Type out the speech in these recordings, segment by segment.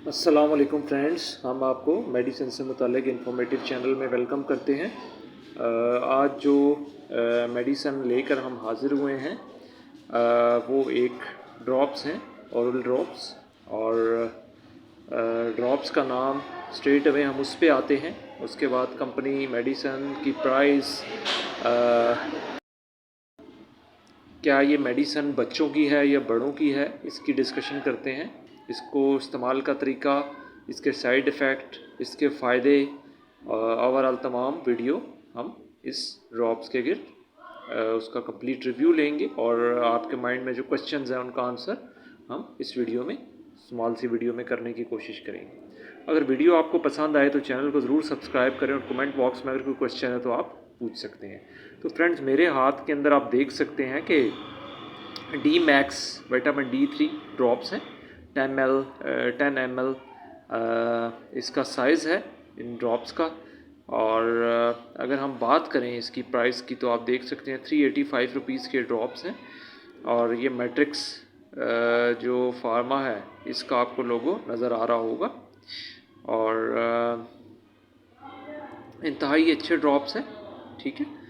अस्सलाम वालेकुम फ्रेंड्स, हम आपको मेडिसिन से मुतालिक इन्फॉर्मेटिव चैनल में वेलकम करते हैं। आज जो मेडिसिन लेकर हम हाज़िर हुए हैं वो एक ड्रॉप्स हैं, ओरल ड्रॉप्स। और ड्रॉप्स का नाम स्ट्रेट अवे हम उस पे आते हैं। उसके बाद कंपनी, मेडिसिन की प्राइस, क्या ये मेडिसिन बच्चों की है या बड़ों की है, इसकी डिस्कशन करते हैं। इसको इस्तेमाल का तरीका, इसके साइड इफ़ेक्ट, इसके फ़ायदे, ओवरऑल तमाम वीडियो हम इस ड्रॉप्स के गिर्द उसका कंप्लीट रिव्यू लेंगे। और आपके माइंड में जो क्वेश्चंस हैं उनका आंसर हम इस वीडियो में, स्मॉल सी वीडियो में करने की कोशिश करेंगे। अगर वीडियो आपको पसंद आए तो चैनल को ज़रूर सब्सक्राइब करें, और कमेंट बॉक्स में अगर कोई क्वेश्चन है तो आप पूछ सकते हैं। तो फ्रेंड्स, मेरे हाथ के अंदर आप देख सकते हैं कि D max vitamin D3 drops हैं। 10 ml इसका साइज़ है इन ड्रॉप्स का। और अगर हम बात करें इसकी प्राइस की तो आप देख सकते हैं 385 रुपीज़ के ड्रॉप्स हैं। और ये मैट्रिक्स जो फार्मा है इसका आपको लोगो नज़र आ रहा होगा। और इंतहाई अच्छे ड्रॉप्स हैं, ठीक है।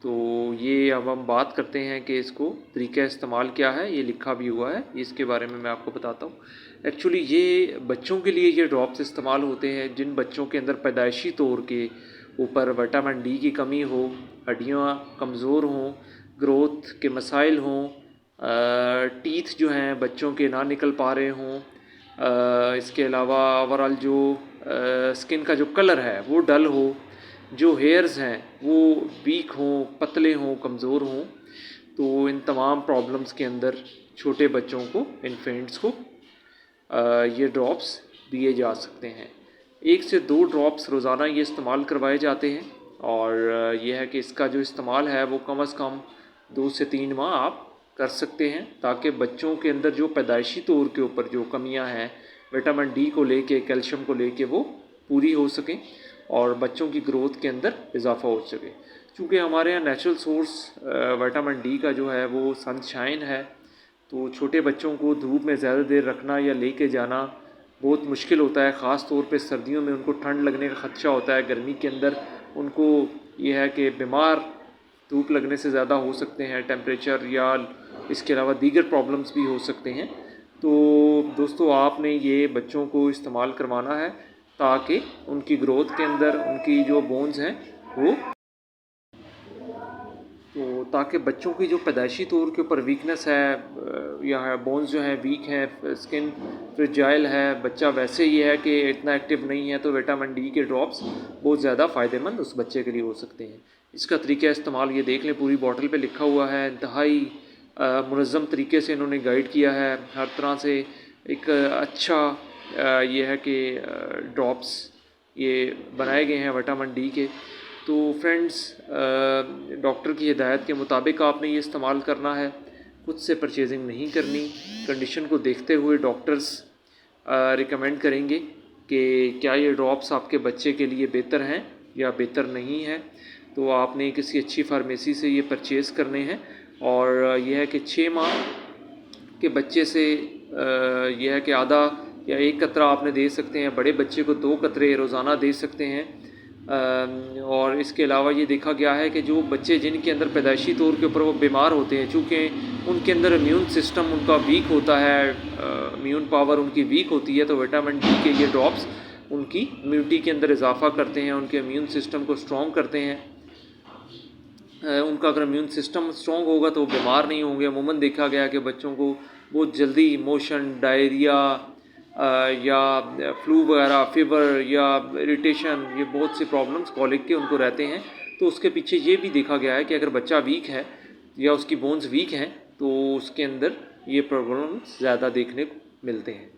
तो ये अब हम बात करते हैं कि इसको तरीका इस्तेमाल क्या है, ये लिखा भी हुआ है, इसके बारे में मैं आपको बताता हूँ। एक्चुअली ये बच्चों के लिए ये ड्रॉप्स इस्तेमाल होते हैं जिन बच्चों के अंदर पैदाइशी तौर के ऊपर विटामिन D की कमी हो, हड्डियाँ कमज़ोर हों, ग्रोथ के मसाइल हों, टीथ जो हैं बच्चों के ना निकल पा रहे हों, इसके अलावा ओवरऑल जो स्किन का जो कलर है वो डल हो, जो हेयर्स हैं वो वीक हों, पतले हों, कमज़ोर हों। तो इन तमाम प्रॉब्लम्स के अंदर छोटे बच्चों को, इन्फेंट्स को ये ड्रॉप्स दिए जा सकते हैं। 1 से 2 ड्रॉप्स रोज़ाना ये इस्तेमाल करवाए जाते हैं। और यह है कि इसका जो इस्तेमाल है वो कम से कम 2 से 3 माह आप कर सकते हैं, ताकि बच्चों के अंदर जो पैदाइशी तौर के ऊपर जो कमियां हैं विटामिन D को लेके, कैल्शियम को लेके, वो पूरी हो सकें और बच्चों की ग्रोथ के अंदर इजाफ़ा हो सके। चूँकि हमारे यहाँ नेचुरल सोर्स विटामिन D का जो है वो सनशाइन है, तो छोटे बच्चों को धूप में ज़्यादा देर रखना या लेके जाना बहुत मुश्किल होता है। ख़ास तौर पे सर्दियों में उनको ठंड लगने का ख़दशा होता है। गर्मी के अंदर उनको ये है कि बीमार धूप लगने से ज़्यादा हो सकते हैं, टेम्परेचर या इसके अलावा दीगर प्रॉब्लम्स भी हो सकते हैं। तो दोस्तों, आपने ये बच्चों को इस्तेमाल करवाना है ताकि उनकी ग्रोथ के अंदर उनकी जो बोन्स हैं वो, तो ताकि बच्चों की जो पैदाइशी तौर के ऊपर वीकनेस है या बोन्स जो हैं वीक हैं, स्किन फ्रिजाइल है, बच्चा वैसे ही है कि इतना एक्टिव नहीं है, तो विटामिन D के ड्रॉप्स बहुत ज़्यादा फ़ायदेमंद उस बच्चे के लिए हो सकते हैं। इसका तरीका इस्तेमाल ये देख लें, पूरी बॉटल पे लिखा हुआ है। इंतहाई मुनज़्ज़म तरीके से इन्होंने गाइड किया है, हर तरह से एक अच्छा ये है कि ड्रॉप्स ये बनाए गए हैं विटामिन D के। तो फ्रेंड्स, डॉक्टर की हिदायत के मुताबिक आपने ये इस्तेमाल करना है, खुद से परचेजिंग नहीं करनी। कंडीशन को देखते हुए डॉक्टर्स रिकमेंड करेंगे कि क्या ये ड्रॉप्स आपके बच्चे के लिए बेहतर हैं या बेहतर नहीं है। तो आपने किसी अच्छी फार्मेसी से ये परचेज़ करने हैं। और यह है कि 6 माह के बच्चे से यह है कि आधा या 1 कतरा आपने दे सकते हैं, बड़े बच्चे को 2 कतरे रोज़ाना दे सकते हैं। और इसके अलावा ये देखा गया है कि जो बच्चे जिनके अंदर पैदाइशी तौर के ऊपर वो बीमार होते हैं, चूँकि उनके अंदर इम्यून सिस्टम उनका वीक होता है, इम्यून पावर उनकी वीक होती है, तो विटामिन D के ये ड्रॉप्स उनकी इम्यूनिटी के अंदर इजाफ़ा करते हैं, उनके इम्यून सिस्टम को स्ट्रॉन्ग करते हैं। उनका अगर इम्यून सिस्टम स्ट्रॉन्ग होगा तो वो बीमार नहीं होंगे। अमूमन देखा गया कि बच्चों को बहुत जल्दी मोशन, डायरिया या फ्लू वगैरह, फीवर या इरिटेशन, ये बहुत सी प्रॉब्लम्स कॉलिक के उनको रहते हैं। तो उसके पीछे ये भी देखा गया है कि अगर बच्चा वीक है या उसकी बोन्स वीक हैं तो उसके अंदर ये प्रॉब्लम्स ज़्यादा देखने को मिलते हैं।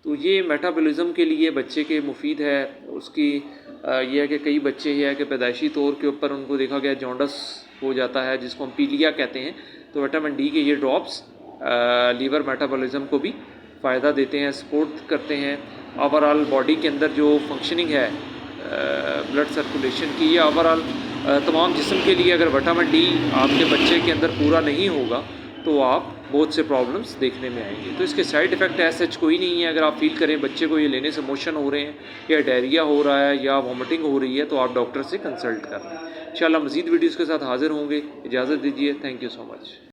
तो ये मेटाबॉलिज्म के लिए बच्चे के मुफीद है। उसकी यह है कि कई बच्चे ये है कि पैदाइशी तौर के ऊपर उनको देखा गया जॉन्डस हो जाता है, जिसको हम पीलिया कहते हैं। तो विटामिन D के ये ड्रॉप्स लीवर मेटाबॉलिज्म को भी फ़ायदा देते हैं, सपोर्ट करते हैं। ओवरऑल बॉडी के अंदर जो फंक्शनिंग है ब्लड सर्कुलेशन की, या ओवरऑल तमाम जिस्म के लिए अगर विटामिन D आपके बच्चे के अंदर पूरा नहीं होगा तो आप बहुत से प्रॉब्लम्स देखने में आएंगे। तो इसके साइड इफ़ेक्ट ऐसे कोई नहीं है। अगर आप फील करें बच्चे को ये लेने से मोशन हो रहे हैं या डायरिया हो रहा है या वॉमिटिंग हो रही है तो आप डॉक्टर से कंसल्ट कर लें। इंशाल्लाह मज़ीद वीडियोज़ के साथ हाज़िर होंगे। इजाज़त दीजिए। Thank you so much.